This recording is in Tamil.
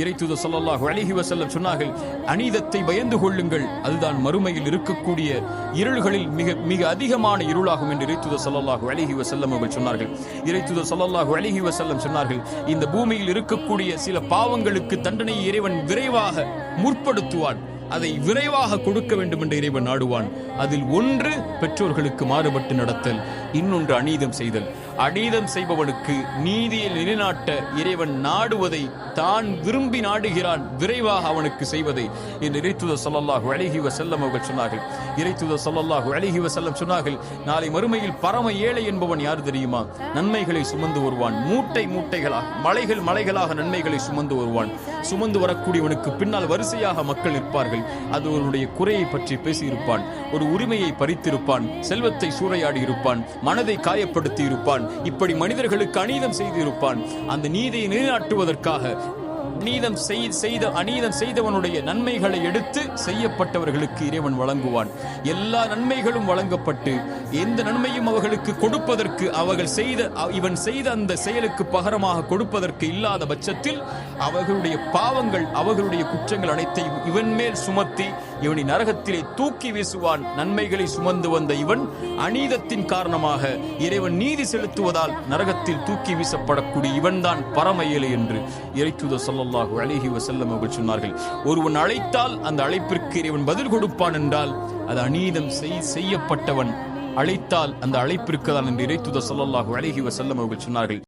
இறைத்தூதர் ஸல்லல்லாஹு அலைஹி வஸல்லம் சொன்னார்கள், அநீதத்தை பயந்து கொள்ளுங்கள், அதுதான் மறுமையில் இருக்கக்கூடிய இருள்களில் மிக மிக அதிகமான இருளாகும் என்று இறைத்தூதர் ஸல்லல்லாஹு அலைஹி வஸல்லம் அவர்கள் சொன்னார்கள். இறைத்தூதர் ஸல்லல்லாஹு அலைஹி வஸல்லம் சொன்னார்கள், இந்த பூமியில் இருக்கக்கூடிய சில பாவங்களுக்கு தண்டனையை இறைவன் விரைவாக முற்படுத்துவான், அதை விரைவாக கொடுக்க வேண்டும் என்று இறைவன் நாடுவான். அதில் ஒன்று பெற்றோர்களுக்கு மாறுபட்டு நடத்தல், இன்னொன்று அநீதம் செய்தல். அநீதம் செய்பவனுக்கு நீதியை நிலைநாட்ட இறைவன் நாடுவதை தான் விரும்பி நாடுகிறான், விரைவாக அவனுக்கு செய்வதை என்று இறைத்தூதர் ஸல்லல்லாஹு அலைஹி வஸல்லம் அவர்கள் சொன்னார்கள். இறைத்தூதர் ஸல்லல்லாஹு அலைஹி வஸல்லம் சொன்னார்கள், நாளை மறுமையில் பரம ஏழை என்பவன் யார் தெரியுமா? நன்மைகளை சுமந்து வருவான், மூட்டை மூட்டைகளாக, மலைகள் மலைகளாக நன்மைகளை சுமந்து வருவான். சுமந்து வரக்கூடியவனுக்கு பின்னால் வரிசையாக மக்கள் நிற்பார்கள். அது அவனுடைய குறையை பற்றி பேசியிருப்பான், ஒரு உரிமையை பறித்திருப்பான், செல்வத்தை சூறையாடி இருப்பான், மனதை காயப்படுத்தி இருப்பான், இப்படி மனிதர்களுக்கு அநீதம் செய்து இருப்பான். அந்த நீதியை நிலைநாட்டுவதற்காக அநீதம் செய்தவனுடைய நன்மைகளை எடுத்து செய்யப்பட்டவர்களுக்கு இறைவன் வழங்குவான். எல்லா நன்மைகளும் வழங்கப்பட்டு எந்த நன்மையும் அவர்களுக்கு கொடுப்பதற்கு இவன் செய்த அந்த செயலுக்கு பகரமாக கொடுப்பதற்கு இல்லாத பட்சத்தில் அவர்களுடைய பாவங்கள், அவர்களுடைய குற்றங்கள் அனைத்தையும் இவன் மேல் சுமத்தி இவனை நரகத்திலே தூக்கி வீசுவான். நன்மைகளை சுமந்து வந்த இவன் அநீதத்தின் காரணமாக இறைவன் நீதி செலுத்துவதால் நரகத்தில் தூக்கி வீசப்படக்கூடிய இவன்தான் பரம ஏழை என்று இறைத்தூதர் ஸல்லல்லாஹு அலைஹி வஸல்லம் அவர்கள் சொன்னார்கள். ஒருவன் அழைத்தால் அந்த அழைப்பிற்கு இறைவன் பதில் கொடுப்பான் என்றால் அது அநீதம் செய்யப்பட்டவன் அழைத்தால் அந்த அழைப்பிற்கு தான் என்று இறைத்தூதர் ஸல்லல்லாஹு அலைஹி வஸல்லம் அவர்கள் சொன்னார்கள்.